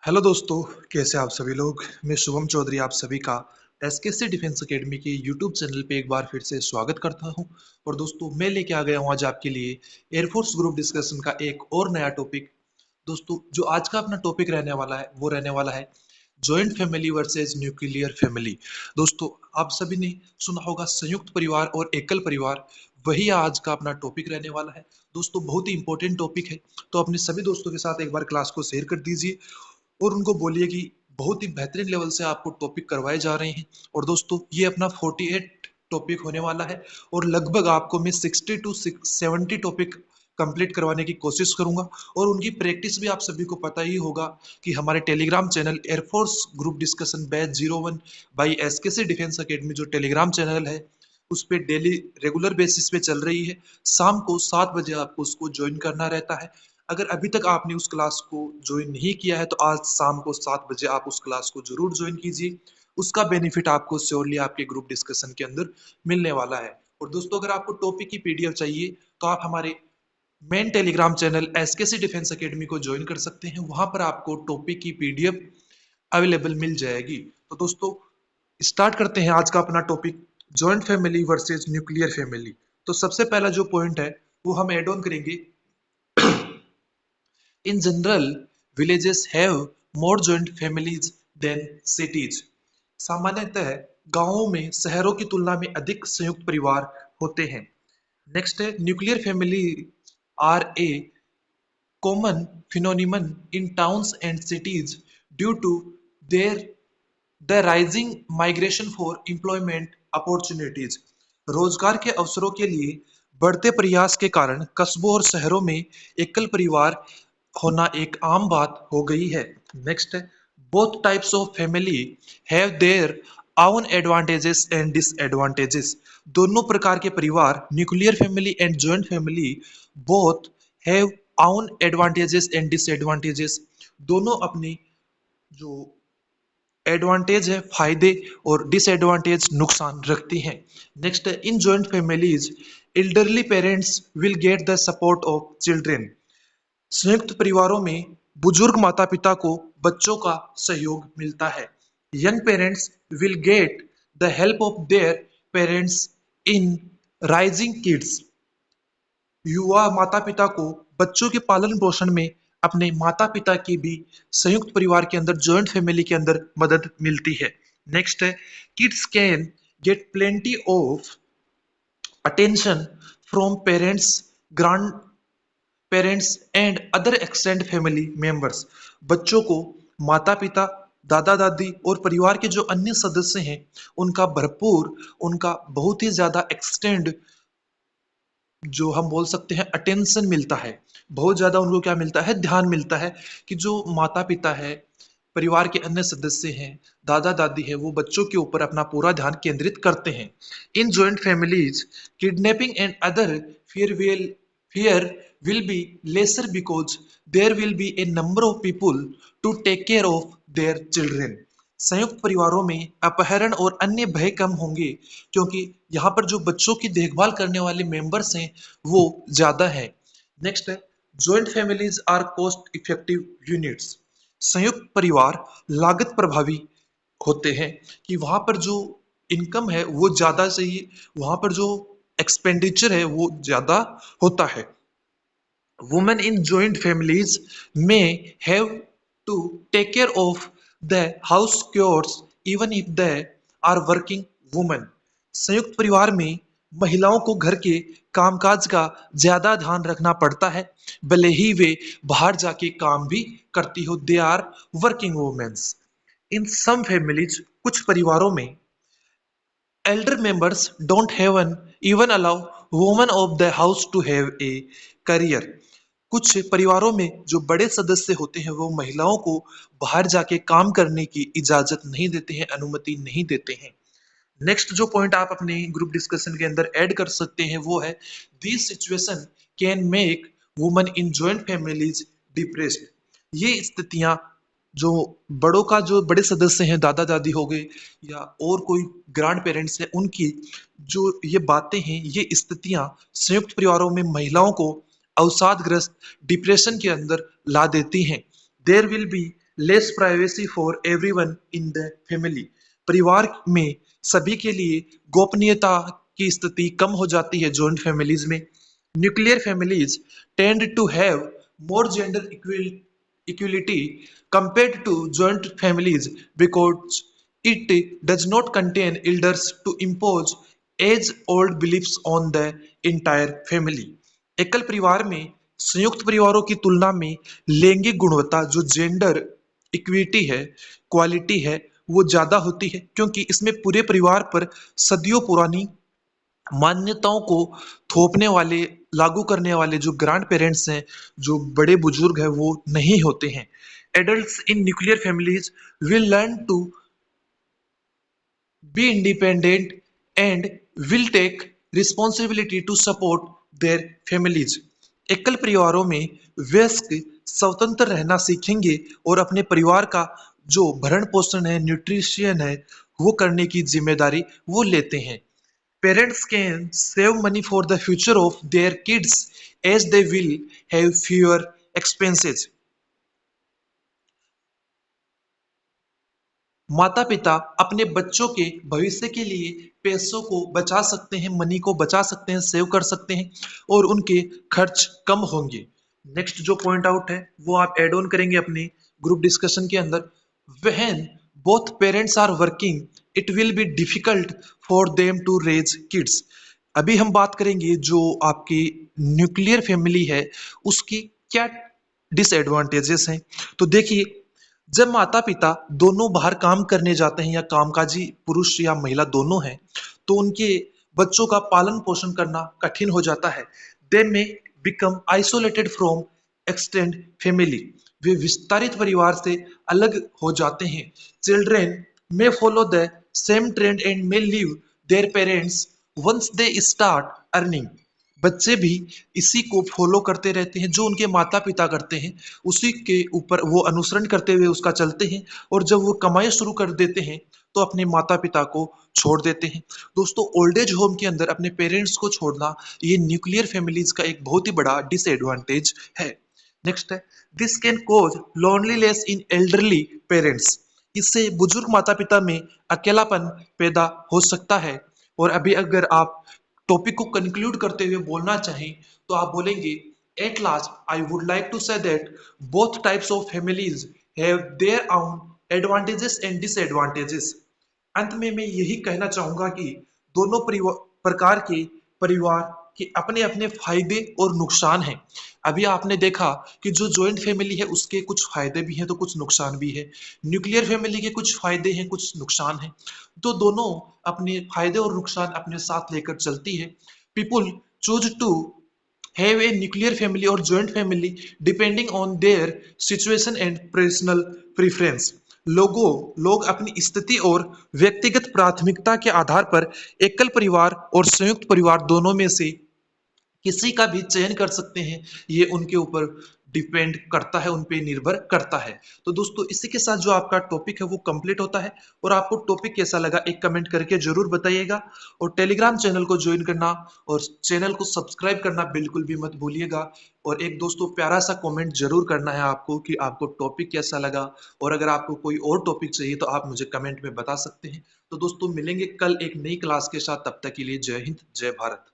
Hello दोस्तों, कैसे आप सभी लोग। मैं शुभम चौधरी आप सभी का एसकेसी डिफेंस एकेडमी के यूट्यूब चैनल पे एक बार फिर से स्वागत करता हूं। और दोस्तों, मैं लेके आ गया हूं आज आपके लिए एयरफोर्स ग्रुप डिस्कशन का एक और नया टॉपिक। दोस्तों, जो आज का अपना टॉपिक रहने वाला है वो रहने वाला है joint family versus nuclear family. दोस्तों, आप सभी ने सुना होगा संयुक्त परिवार और एकल परिवार, वही आज का अपना टॉपिक रहने वाला है। दोस्तों, बहुत ही इंपॉर्टेंट टॉपिक है, तो अपने सभी दोस्तों के साथ एक बार क्लास को शेयर कर दीजिए और उनको बोलिए कि बहुत ही बेहतरीन लेवल से आपको टॉपिक करवाए जा रहे हैं। और दोस्तों, ये अपना 48 टॉपिक होने वाला है और लगभग आपको मैं 60 टू 70 टॉपिक कंप्लीट करवाने की कोशिश करूंगा। और उनकी प्रैक्टिस भी आप सभी को पता ही होगा कि हमारे Telegram channel air force group discussion batch 01 by SKC defence academy, जो टेलीग्राम चैनल है, उस पर डेली रेगुलर बेसिस पे चल रही है। शाम को 7 बजे आपको उसको ज्वाइन करना रहता है। अगर अभी तक आपने उस क्लास को ज्वाइन नहीं किया है तो आज शाम को 7 बजे आप उस क्लास को जरूर ज्वाइन कीजिए। उसका बेनिफिट आपको श्योरली आपके ग्रुप डिस्कशन के अंदर मिलने वाला है। और दोस्तों, अगर आपको टॉपिक की पीडीएफ चाहिए तो आप हमारे main Telegram channel SKC defence academy को ज्वाइन कर सकते हैं। वहां पर आपको टॉपिक की पीडीएफ अवेलेबल मिल जाएगी। तो दोस्तों, स्टार्ट करते हैं आज का अपना topic, joint family versus nuclear family. तो सबसे पहला जो पॉइंट है वो हम एड ऑन करेंगे। In general, villages have more joint families than cities. सामान्यतः गांवों में शहरों की तुलना में अधिक संयुक्त परिवार होते हैं। नेक्स्ट है, nuclear family are a common phenomenon in towns and cities due to their the rising migration for employment opportunities. रोजगार के अवसरों के लिए बढ़ते प्रयास के कारण कस्बों और शहरों में एकल परिवार होना एक आम बात हो गई है। नेक्स्ट है, both types of family have their own advantages and disadvantages. दोनों प्रकार के परिवार, nuclear family and joint family, both have own advantages and disadvantages. दोनों अपनी जो एडवांटेज है फायदे और डिसएडवांटेज नुकसान रखती हैं। नेक्स्ट है, in joint families elderly parents will get the support of children. संयुक्त परिवारों में बुजुर्ग माता पिता को बच्चों का सहयोग मिलता है। Young parents will get the help of their parents in rising kids. युवा माता पिता को बच्चों के पालन पोषण में अपने माता पिता की भी संयुक्त परिवार के अंदर, जॉइंट फैमिली के अंदर मदद मिलती है। नेक्स्ट है, kids can get plenty of attention from parents, grand parents and other extend family members. बच्चों को माता पिता, दादा दादी और परिवार के जो अन्य सदस्य हैं उनका भरपूर, उनका बहुत ही ज्यादा एक्सटेंड, जो हम बोल सकते हैं अटेंशन मिलता है। बहुत ज्यादा उनको क्या मिलता है, ध्यान मिलता है कि जो माता पिता है, परिवार के अन्य सदस्य हैं, दादा दादी है, वो बच्चों के ऊपर अपना पूरा ध्यान केंद्रित करते हैं। In joint families kidnapping and other fear will be lesser because there will be a number of people to take care of their children. संयुक्त परिवारों में अपहरण और अन्य भय कम होंगे क्योंकि यहाँ पर जो बच्चों की देखभाल करने वाले मेंबर्स हैं वो ज्यादा हैं। नेक्स्ट है, joint families are cost effective units. संयुक्त परिवार लागत प्रभावी होते हैं कि वहां पर जो इनकम है वो ज्यादा चाहिए, वहां पर जो एक्सपेंडिचर है वो ज्यादा होता है। Women in joint families may have to take care of the house chores even if they are working women. संयुक्त परिवार में महिलाओं को घर के कामकाज का ज्यादा ध्यान रखना पड़ता है, भले ही वे बाहर जाके काम भी करती हो। They are working womens. In some families, कुछ परिवारों में elder members don't even allow women of the house to have a career. कुछ परिवारों में जो बड़े सदस्य होते हैं वो महिलाओं को बाहर जाके काम करने की इजाजत नहीं देते हैं, अनुमति नहीं देते हैं। नेक्स्ट जो पॉइंट आप अपने ग्रुप डिस्कशन के अंदर ऐड कर सकते हैं वो है, this situation can make woman in joint families depressed. ये स्थितियां, जो बड़ों का जो बड़े सदस्य हैं, दादा दादी हो गए या और कोई ग्रैंड पेरेंट्स हैं, उनकी जो ये बातें हैं, ये स्थितियां संयुक्त परिवारों में महिलाओं को अवसादग्रस्त, डिप्रेशन के अंदर ला देती हैं। There will be less privacy for everyone in the family. परिवार में सभी के लिए गोपनीयता की स्थिति कम हो जाती है जॉइंट फैमिलीज में। Nuclear families tend to have more gender equality compared to joint families because it does not contain elders to impose age-old beliefs on the entire family। एकल परिवार में संयुक्त परिवारों की तुलना में लैंगिक गुणवत्ता जो जेंडर इक्विटी है, क्वालिटी है, वो ज्यादा होती है क्योंकि इसमें पूरे परिवार पर सदियों पुरानी मान्यताओं को थोपने वाले, लागू करने वाले जो ग्रैंड पेरेंट्स हैं, जो बड़े बुजुर्ग हैं, वो नहीं होते हैं। Adults in nuclear families will learn to be independent and will take responsibility to support their families. एकल परिवारों में वयस्क स्वतंत्र रहना सीखेंगे और अपने परिवार का जो भरण पोषण है, न्यूट्रिशन है, वो करने की जिम्मेदारी वो लेते हैं। Parents can save money for the future of their kids as they will have fewer expenses। माता पिता अपने बच्चों के भविष्य के लिए पैसों को बचा सकते हैं, मनी को बचा सकते हैं, सेव कर सकते हैं और उनके खर्च कम होंगे। नेक्स्ट जो पॉइंट आउट है वो आप एड ऑन करेंगे अपने ग्रुप डिस्कशन के अंदर। When both parents are working it will be difficult for them to raise kids. अभी हम बात करेंगे जो आपकी न्यूक्लियर फैमिली है उसकी क्या डिसएडवांटेजेस हैं। तो देखिए, जब माता पिता दोनों बाहर काम करने जाते हैं या कामकाजी पुरुष या महिला दोनों हैं, तो उनके बच्चों का पालन पोषण करना कठिन हो जाता है। They may become isolated from extend family. वे विस्तारित परिवार से अलग हो जाते हैं। Children may follow the same trend and may leave their parents once they start earning. बच्चे भी इसी को फॉलो करते रहते हैं, जो उनके माता पिता करते हैं उसी के ऊपर वो अनुसरण करते हुए उसका चलते हैं और जब वो कमाई शुरू कर देते हैं तो अपने माता पिता को छोड़ देते हैं। दोस्तों, ओल्ड एज होम के अंदर अपने पेरेंट्स को छोड़ना ये न्यूक्लियर फैमिलीज का एक बहुत ही बड़ा डिसएडवांटेज है। नेक्स्ट है, this can cause loneliness in elderly parents. इससे बुजुर्ग माता पिता में अकेलापन पैदा हो सकता है। और अभी अगर आप टॉपिक को कंक्लूड करते हुए बोलना चाहें तो आप बोलेंगे, at last I would like to say that both types of families have their own advantages and disadvantages. अंत में मैं यही कहना चाहूंगा कि दोनों प्रकार के परिवार के अपने अपने फायदे और नुकसान हैं। अभी आपने देखा कि जो जॉइंट फैमिली है उसके कुछ फायदे भी हैं तो कुछ नुकसान भी है। न्यूक्लियर फैमिली के कुछ फायदे हैं, कुछ नुकसान हैं, तो दोनों अपने फायदे और नुकसान अपने साथ लेकर चलती है। People choose to have a nuclear family or joint family depending on their situation and personal preference। लोग अपनी स्थिति और व्यक्तिगत प्राथमिकता के आधार पर एकल परिवार और संयुक्त परिवार दोनों में से किसी का भी चयन कर सकते हैं। ये उनके ऊपर डिपेंड करता है, उन पे निर्भर करता है। तो दोस्तों, इसी के साथ जो आपका टॉपिक है वो कंप्लीट होता है। और आपको टॉपिक कैसा लगा एक कमेंट करके जरूर बताइएगा। और टेलीग्राम चैनल को ज्वाइन करना और चैनल को सब्सक्राइब करना बिल्कुल भी मत भूलिएगा। और एक दोस्तों प्यारा सा कमेंट जरूर करना है आपको कि आपको टॉपिक कैसा लगा। और अगर आपको कोई और टॉपिक चाहिए तो आप मुझे कमेंट में बता सकते हैं। तो दोस्तों, मिलेंगे कल एक नई क्लास के साथ। तब तक के लिए जय हिंद, जय भारत।